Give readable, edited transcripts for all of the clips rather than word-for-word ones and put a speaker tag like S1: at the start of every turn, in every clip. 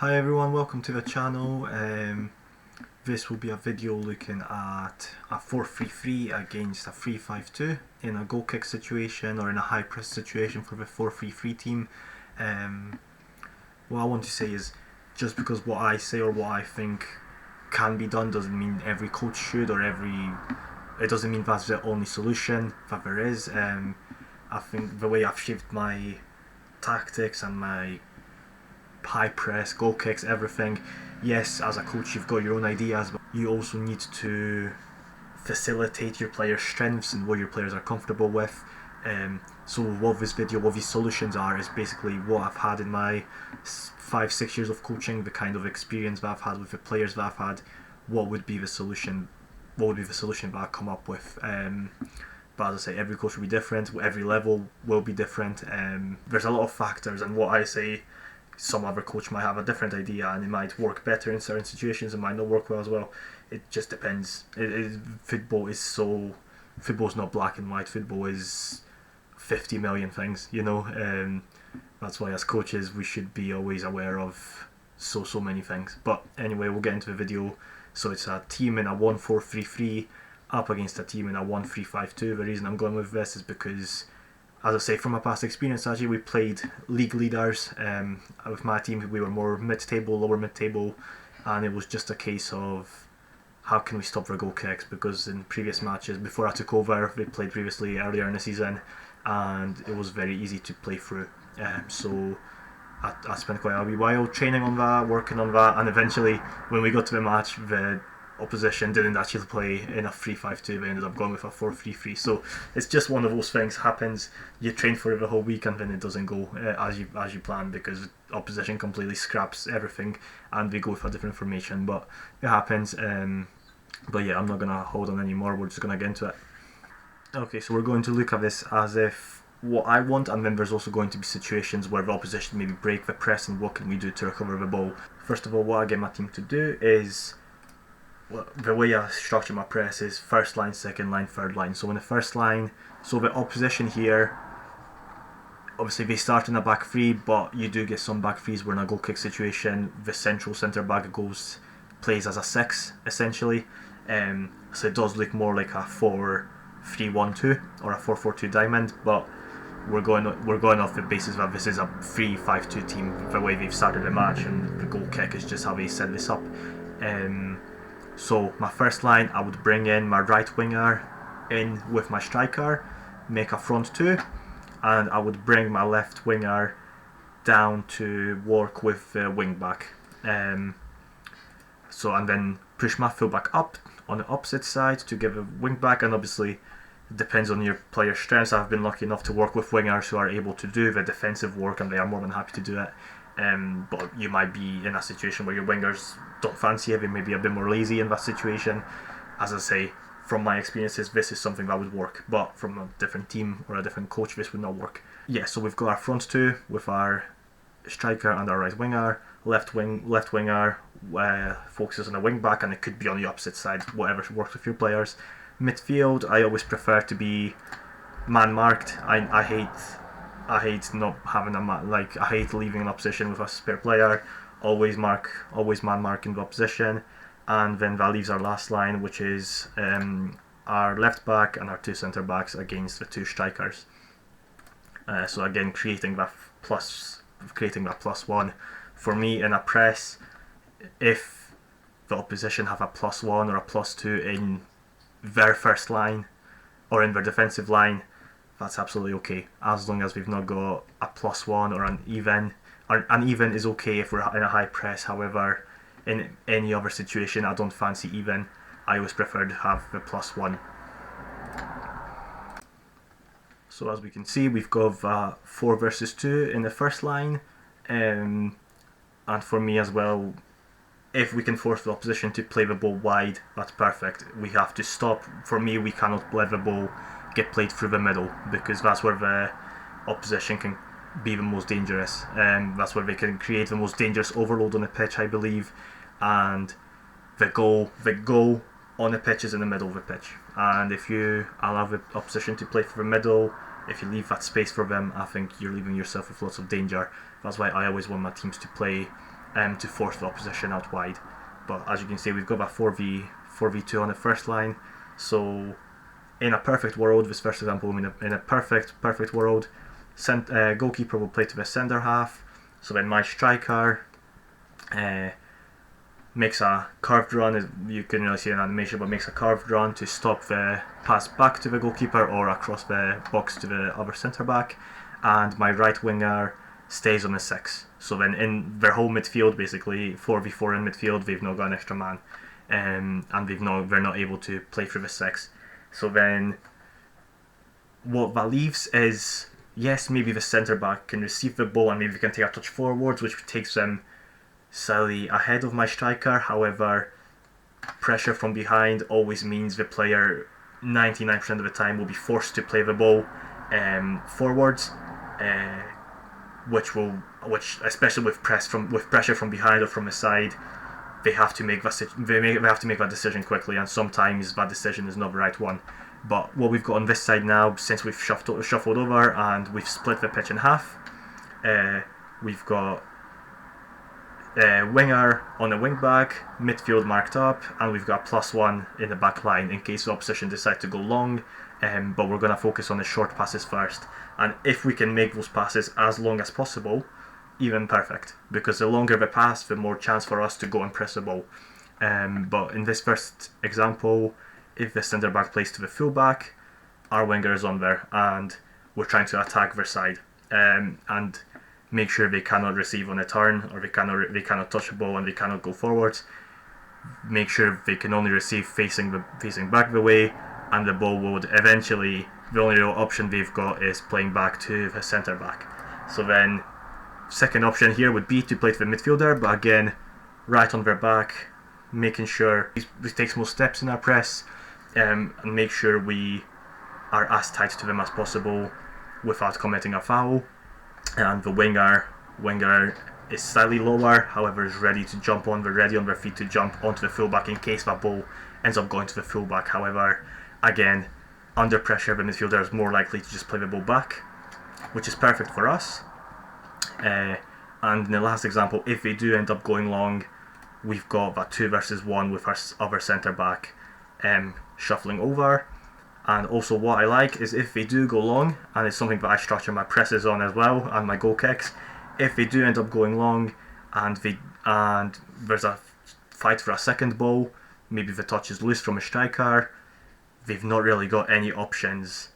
S1: Hi everyone, welcome to the channel. This will be a video looking at a 4-3-3 against a 3-5-2 in a goal kick situation or in a high press situation for the 4-3-3 team. What I want to say is, just because what I say or what I think can be done doesn't mean every coach should, or it doesn't mean that's the only solution that there is. I think the way I've shaped my tactics and my high press, goal kicks, everything. Yes, as a coach you've got your own ideas, but you also need to facilitate your players' strengths and what your players are comfortable with. So what this video, what these solutions are, is basically what I've had in my 5-6 years of coaching, the kind of experience that I've had with the players that I've had. What would be the solution? What would be the solution that I come up with? But as I say, every coach will be different. Every level will be different. There's a lot of factors, and what I say, some other coach might have a different idea and it might work better in certain situations, it might not work well as well. It just depends. Football's not black and white. Football is 50 million things, that's why as coaches we should be always aware of so many things. But anyway, we'll get into the video. So it's a team in a 1-4-3-3 up against a team in a 1-3-5-2. The reason I'm going with this is because, as I say, from my past experience, actually, we played league leaders. With my team, we were more mid-table, lower mid-table, and it was just a case of how can we stop their goal kicks, because in previous matches, before I took over, we played previously earlier in the season, and it was very easy to play through. So I spent quite a wee while training on that, working on that, and eventually, when we got to the match, the opposition didn't actually play in a 3-5-2. They ended up going with a 4-3-3. So it's just one of those things. Happens. You train for it the whole week and then it doesn't go as you plan, because opposition completely scraps everything and they go with a different formation. But it happens. But yeah, I'm not gonna hold on anymore. We're just gonna get into it. Okay, so we're going to look at this as if what I want, and then there's also going to be situations where the opposition maybe break the press and what can we do to recover the ball. First of all, what I get my team to do is, the way I structure my press is first line, second line, third line. So in the first line, so the opposition here, obviously they start in a back three, but you do get some back threes where in a goal kick situation the central centre back plays as a 6 essentially. So it does look more like a 4-3-1-2 or a 4-4-2 diamond, but we're going off the basis that this is a 3-5-2 team, the way they've started the match, and the goal kick is just how they set this up. So my first line, I would bring in my right winger in with my striker, make a front two, and I would bring my left winger down to work with the wing back. And then push my fullback up on the opposite side to give a wing back, and obviously it depends on your player's strengths. I've been lucky enough to work with wingers who are able to do the defensive work, and they are more than happy to do it. But you might be in a situation where your wingers don't fancy it, they may be a bit more lazy in that situation. As I say, from my experiences, this is something that would work, but from a different team or a different coach, this would not work. Yeah, so we've got our front two with our striker and our right winger. Left winger focuses on the wing back, and it could be on the opposite side, whatever works with your players. Midfield, I always prefer to be man marked. I hate not having I hate leaving an opposition with a spare player. Always man marking the opposition, and then that leaves our last line, which is our left back and our two centre backs against the two strikers. So again, creating that plus one. For me, in a press, if the opposition have a +1 or a +2 in their first line or in their defensive line, that's absolutely okay, as long as we've not got a +1 or an even. An even is okay if we're in a high press. However, in any other situation, I don't fancy even. I always prefer to have the +1. So as we can see, we've got 4 versus 2 in the first line, and for me as well, if we can force the opposition to play the ball wide, that's perfect. We have to stop. For me, we cannot let the ball get played through the middle, because that's where the opposition can be the most dangerous, and that's where they can create the most dangerous overload on the pitch, I believe. And the goal on the pitch is in the middle of the pitch, and if you allow the opposition to play through the middle, if you leave that space for them, I think you're leaving yourself with lots of danger. That's why I always want my teams to play to force the opposition out wide. But as you can see, we've got that 4v2 on the first line. So in a perfect world, this first example, in a perfect world, goalkeeper will play to the centre half. So then my striker makes a curved run, as you can really see in animation, but makes a curved run to stop the pass back to the goalkeeper or across the box to the other centre back, and my right winger stays on the 6. So then in their whole midfield, basically 4v4 in midfield, they've not got an extra man, and they're not able to play through the 6. So then what that leaves is, yes, maybe the centre back can receive the ball and maybe they can take a touch forwards, which takes them slightly ahead of my striker. However, pressure from behind always means the player 99% of the time will be forced to play the ball forwards, which especially with pressure from behind or from the side, they have to make that decision quickly, and sometimes that decision is not the right one. But what we've got on this side now, since we've shuffled over and we've split the pitch in half, we've got winger on the wing back, midfield marked up, and we've got +1 in the back line in case the opposition decide to go long. But we're going to focus on the short passes first, and if we can make those passes as long as possible, even perfect, because the longer the pass, the more chance for us to go and press the ball. But in this first example, if the centre back plays to the full back, our winger is on there and we're trying to attack their side, and make sure they cannot receive on a turn, or they cannot touch the ball and they cannot go forwards. Make sure they can only receive facing back the way, and the ball would eventually, the only real option they've got is playing back to the centre back. So then second option here would be to play to the midfielder, but again, right on their back, making sure we take small steps in our press, and make sure we are as tight to them as possible without committing a foul. And the winger is slightly lower, however is ready to jump on. They're ready on their feet to jump onto the fullback in case that ball ends up going to the fullback. However, again, under pressure, the midfielder is more likely to just play the ball back, which is perfect for us. And in the last example, if they do end up going long, we've got that 2 versus 1 with our other centre back shuffling over. And also what I like is if they do go long, and it's something that I structure my presses on as well and my goal kicks, if they do end up going long and there's a fight for a second ball, maybe the touch is loose from a striker, they've not really got any options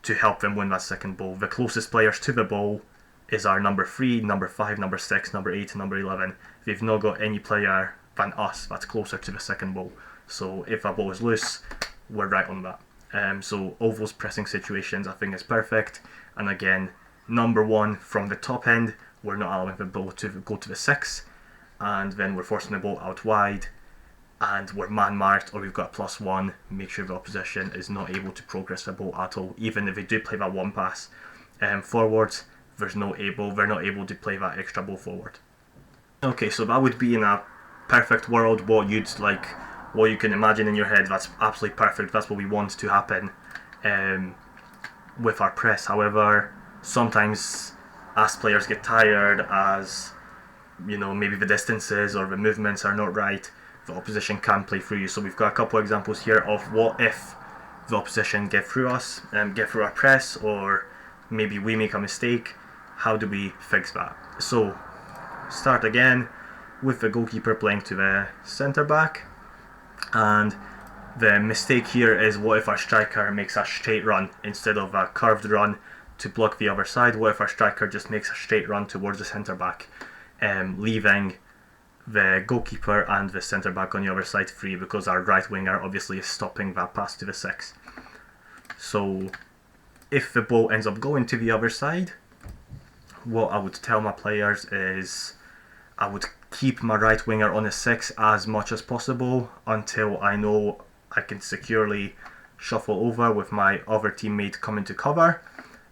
S1: to help them win that second ball. The closest players to the ball is our number 3, number 5, number 6, number 8 and number 11. They've not got any player than us that's closer to the second ball. So if that ball is loose, we're right on that. So all those pressing situations I think is perfect. And again, number 1 from the top end, we're not allowing the ball to go to the 6, and then we're forcing the ball out wide, and we're man marked or we've got a +1. Make sure the opposition is not able to progress the ball at all. Even if they do play that one pass forwards, they're not able to play that extra ball forward. Okay, so that would be in a perfect world what you can imagine in your head. That's absolutely perfect. That's what we want to happen with our press. However, sometimes as players get tired, as maybe the distances or the movements are not right, the opposition can play through you. So we've got a couple of examples here of what if the opposition get through us and get through our press, or maybe we make a mistake. How do we fix that? So start again with the goalkeeper playing to the centre back, and the mistake here is, what if our striker makes a straight run instead of a curved run to block the other side? What if our striker just makes a straight run towards the centre back, leaving the goalkeeper and the centre back on the other side free, because our right winger obviously is stopping that pass to the 6. So if the ball ends up going to the other side, what I would tell my players is I would keep my right winger on the 6 as much as possible until I know I can securely shuffle over with my other teammate coming to cover.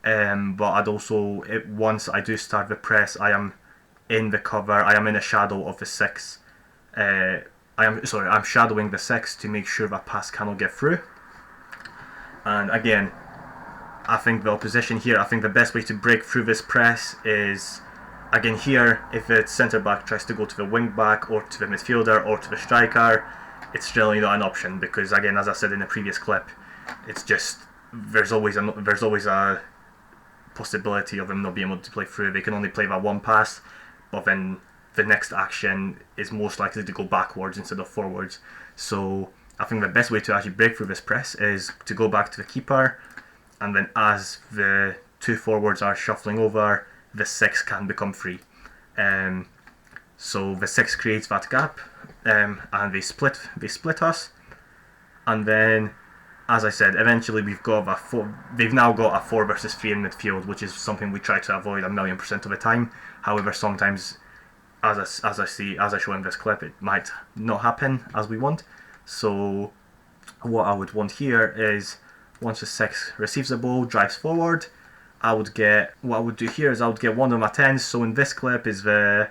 S1: But I'd also, once I do start the press, I am in the cover, I am in the shadow of the 6. I'm shadowing the 6 to make sure that pass cannot get through. And again, I think the opposition here, I think the best way to break through this press is, Again here, if the centre back tries to go to the wing back or to the midfielder or to the striker, it's really not an option, because again, as I said in the previous clip, it's just there's always a possibility of him not being able to play through. They can only play that one pass, but then the next action is most likely to go backwards instead of forwards. So I think the best way to actually break through this press is to go back to the keeper, and then as the two forwards are shuffling over, the 6 can become free. So the 6 creates that gap, and they split us, and then, as I said, eventually they've now got a 4 versus 3 in midfield, which is something we try to avoid 1,000,000% of the time. However, sometimes, as I show in this clip, it might not happen as we want. So what I would want here is, once the 6 receives the ball, drives forward, I would get one of my 10s. So in this clip is the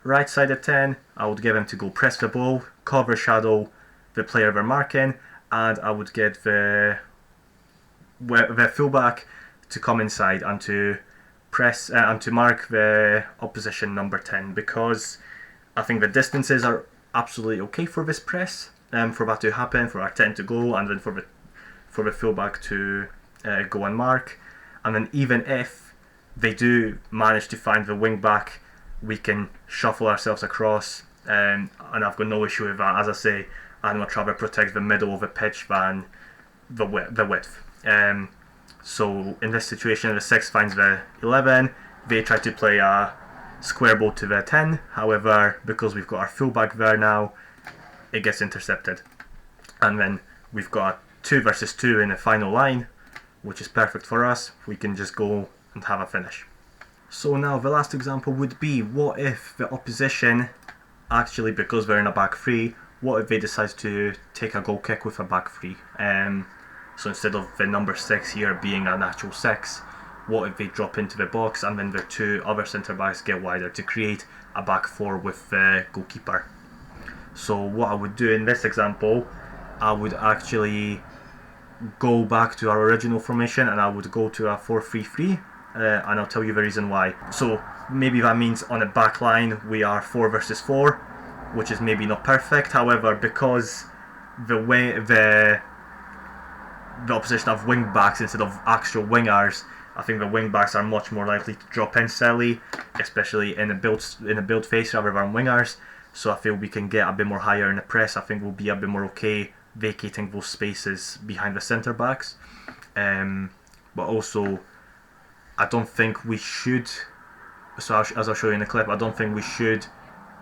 S1: right sided 10. I would get them to go press the ball, cover shadow the player they're marking, and I would get the fullback to come inside and to press and to mark the opposition number 10, because I think the distances are absolutely okay for this press, for that to happen, for our 10 to go, and then for the fullback to go and mark. And then even if they do manage to find the wing back, we can shuffle ourselves across, and I've got no issue with that. As I say, I'd much rather protect the middle of the pitch than the width. So in this situation, the 6 finds the 11. They try to play a square ball to the 10. However, because we've got our fullback there now, it gets intercepted. And then we've got a 2 versus 2 in the final line, which is perfect for us. We can just go and have a finish. So now the last example would be, what if the opposition, actually because we're in a back 3, what if they decide to take a goal kick with a back 3? So instead of the number 6 here being an actual 6, what if they drop into the box and then the 2 other centre backs get wider to create a back 4 with the goalkeeper? So what I would do in this example, I would actually go back to our original formation, and I would go to a 4-3-3, and I'll tell you the reason why. So maybe that means on the back line we are 4 versus 4, which is maybe not perfect. However, because the opposition have wing backs instead of actual wingers, I think the wing backs are much more likely to drop in silly, especially in a build phase rather than wingers. So I feel we can get a bit more higher in the press. I think we'll be a bit more okay vacating those spaces behind the centre backs. But also, I don't think we should, so as I'll show you in the clip, I don't think we should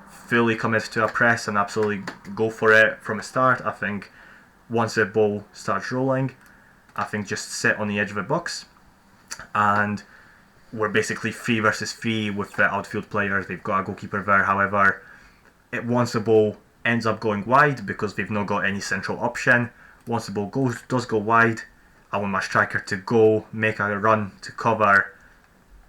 S1: fully commit to a press and absolutely go for it from the start. I think once the ball starts rolling, I think just sit on the edge of the box, and we're basically 3 versus 3 with the outfield players. They've got a goalkeeper there. However, once the ball ends up going wide, because they've not got any central option, once the ball does go wide, I want my striker to go make a run to cover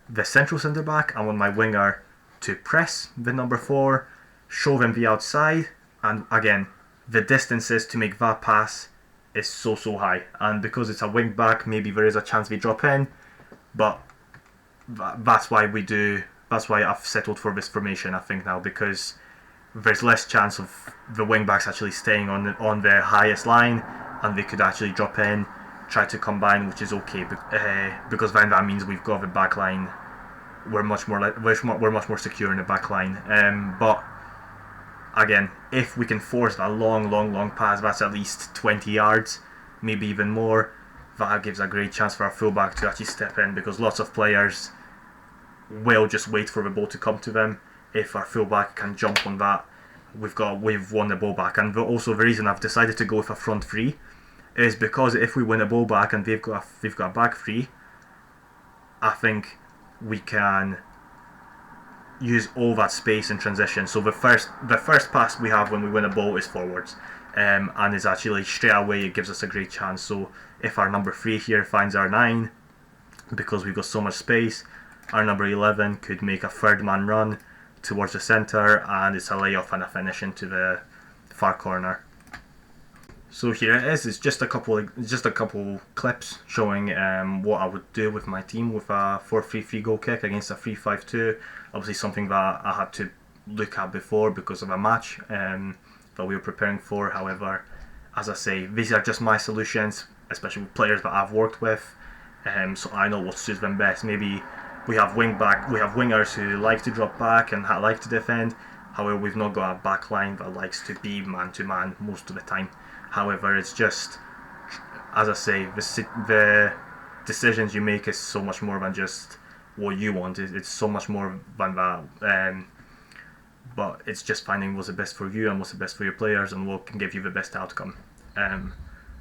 S1: the central centre back. I want my winger to press the number 4, show them the outside, and again, the distances to make that pass is so high. And because it's a wing back, maybe there is a chance they drop in, but that's why I've settled for this formation, I think, now, because there's less chance of the wing backs actually staying on the highest line, and they could actually drop in, try to combine, which is okay, because then that means we've got the back line. We're much more secure in the back line. But again, if we can force a long pass, that's at least 20 yards, maybe even more. That gives a great chance for our fullback to actually step in, because lots of players will just wait for the ball to come to them. If our fullback can jump on that, we've won the ball back. And also the reason I've decided to go with a front 3 is because if we win a ball back and they've got a back 3, I think we can use all that space in transition. So the first pass we have when we win a ball is forwards, and is actually straight away, it gives us a great chance. So if our number 3 here finds our 9, because we've got so much space, our number 11 could make a third man run towards the centre, and it's a layoff and a finish into the far corner. So here it is. It's just a couple clips showing what I would do with my team with a 4-3-3 goal kick against a 3-5-2. Obviously, something that I had to look at before because of a match that we were preparing for. However, as I say, these are just my solutions, especially with players that I've worked with. So I know what suits them best. Maybe we have wingers who like to drop back and like to defend. However, we've not got a back line that likes to be man to man most of the time. However, it's just, as I say, the decisions you make is so much more than just what you want. It's so much more than that. But it's just finding what's the best for you and what's the best for your players and what can give you the best outcome.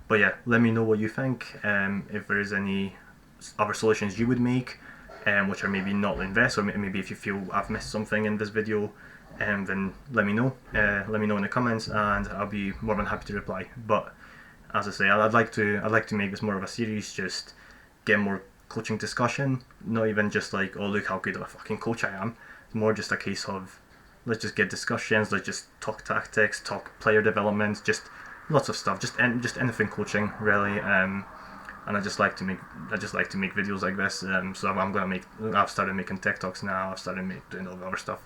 S1: But yeah, let me know what you think. If there is any other solutions you would make, which are maybe not in this, or maybe if you feel I've missed something in this video, then let me know. Let me know in the comments, and I'll be more than happy to reply. But as I say, I'd like to make this more of a series, just get more coaching discussion. Not even just like, oh look how good of a fucking coach I am. It's more just a case of, let's just get discussions. Let's just talk tactics, talk player development, just lots of stuff. Just anything coaching really. And I just like to make videos like this. So I've started making TikToks now. I've started doing all the other stuff.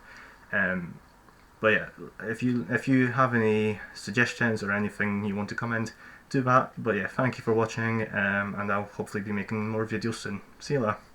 S1: But yeah, if you have any suggestions or anything you want to comment, do that. But yeah, thank you for watching, and I'll hopefully be making more videos soon. See you later.